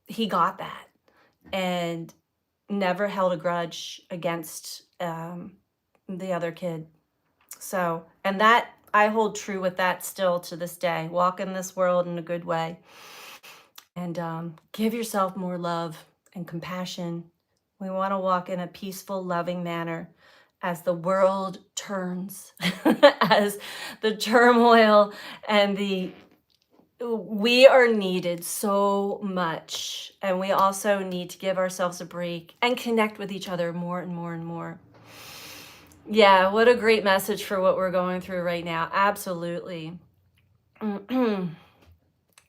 He got that and never held a grudge against the other kid. So, and that I hold true with that still to this day. Walk in this world in a good way, and give yourself more love and compassion. We want to walk in a peaceful, loving manner as the world turns, as the turmoil and we are needed so much. And we also need to give ourselves a break and connect with each other more and more and more. Yeah, what a great message for what we're going through right now. Absolutely.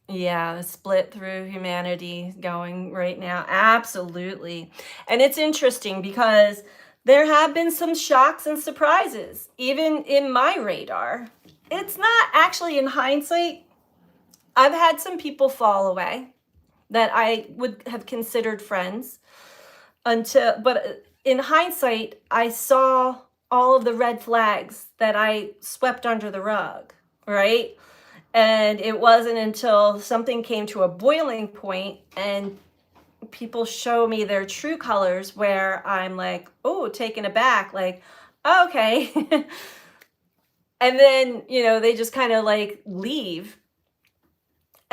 Yeah, the split through humanity going right now. Absolutely. And it's interesting because there have been some shocks and surprises, even in my radar. It's not actually, in hindsight, I've had some people fall away that I would have considered friends but in hindsight, I saw all of the red flags that I swept under the rug, right? And it wasn't until something came to a boiling point and people show me their true colors where I'm like, oh, taken aback, like, okay. And then, they just kind of like leave.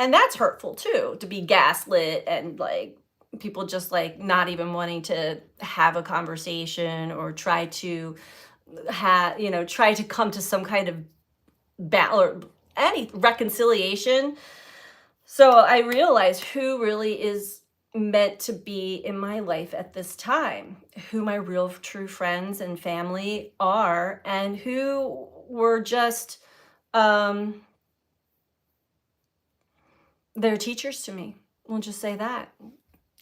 And that's hurtful too, to be gaslit and like people just like not even wanting to have a conversation or try to try to come to some kind of battle or any reconciliation. So I realized who really is meant to be in my life at this time, who my real true friends and family are, and who were just they're teachers to me. We'll just say that.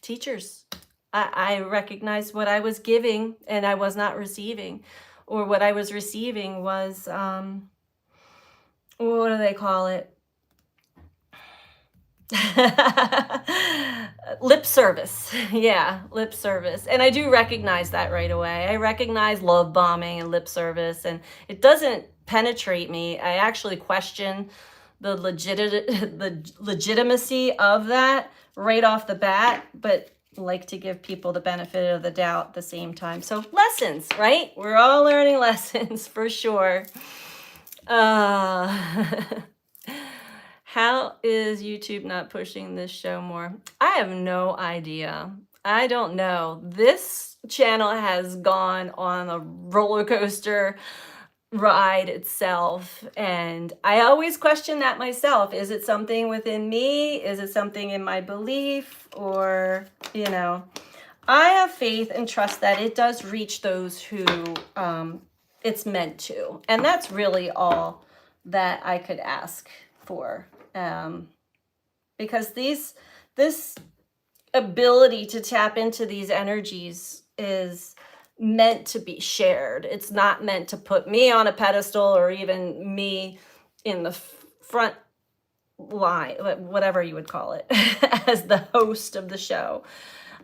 Teachers. I recognized what I was giving and I was not receiving, or what I was receiving was what do they call it? Lip service. Yeah, lip service. And I do recognize that right away. I recognize love bombing and lip service, and it doesn't penetrate me. I actually question the legitimacy of that right off the bat, but like to give people the benefit of the doubt at the same time. So lessons, right? We're all learning lessons for sure. How is YouTube not pushing this show more? I have no idea. I don't know. This channel has gone on a roller coaster ride itself, and I always question that myself. Is it something within me? Is it something in my belief? Or, I have faith and trust that it does reach those who it's meant to. And that's really all that I could ask for. Because this ability to tap into these energies is meant to be shared. It's not meant to put me on a pedestal or even me in the front line, whatever you would call it, as the host of the show.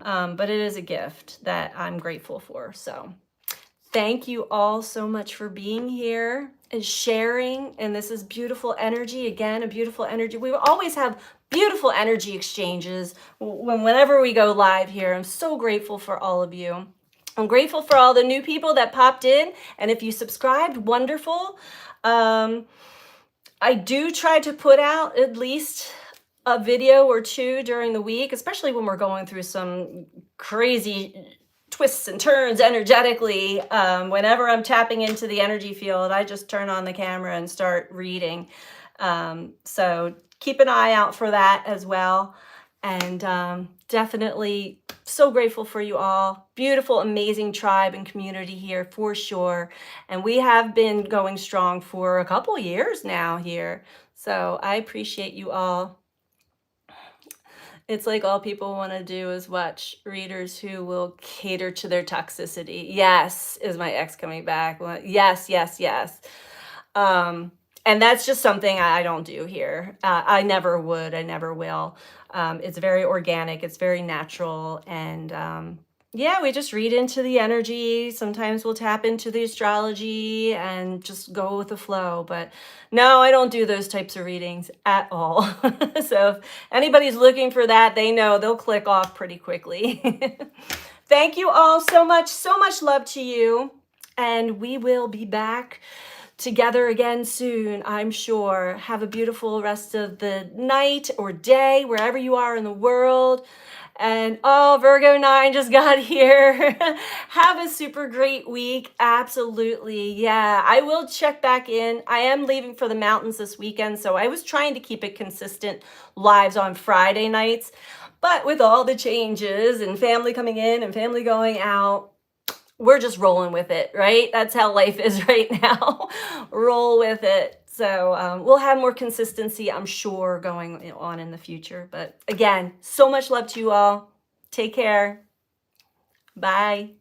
But it is a gift that I'm grateful for. So thank you all so much for being here and sharing. And this is beautiful energy. Again, a beautiful energy. We will always have beautiful energy exchanges whenever we go live here. I'm so grateful for all of you. I'm grateful for all the new people that popped in. And if you subscribed, wonderful. I do try to put out at least a video or two during the week, especially when we're going through some crazy twists and turns energetically. Whenever I'm tapping into the energy field, I just turn on the camera and start reading. So keep an eye out for that as well. And definitely so grateful for you all. Beautiful, amazing tribe and community here for sure. And we have been going strong for a couple years now here. So I appreciate you all. It's like all people want to do is watch readers who will cater to their toxicity. Yes, is my ex coming back? Well, yes, yes, yes. And that's just something I don't do here. I never would. I never will. It's very organic. It's very natural. And yeah, we just read into the energy. Sometimes we'll tap into the astrology and just go with the flow. But no, I don't do those types of readings at all. So if anybody's looking for that, they know they'll click off pretty quickly. Thank you all so much. So much love to you. And we will be back together again soon, I'm sure. Have a beautiful rest of the night or day, wherever you are in the world. And oh, Virgo 9 just got here. Have a super great week. Absolutely. Yeah, I will check back in. I am leaving for the mountains this weekend, so I was trying to keep it consistent lives on Friday nights. But with all the changes and family coming in and family going out, we're just rolling with it, right? That's how life is right now. Roll with it. So we'll have more consistency, I'm sure, going on in the future. But again, so much love to you all. Take care. Bye.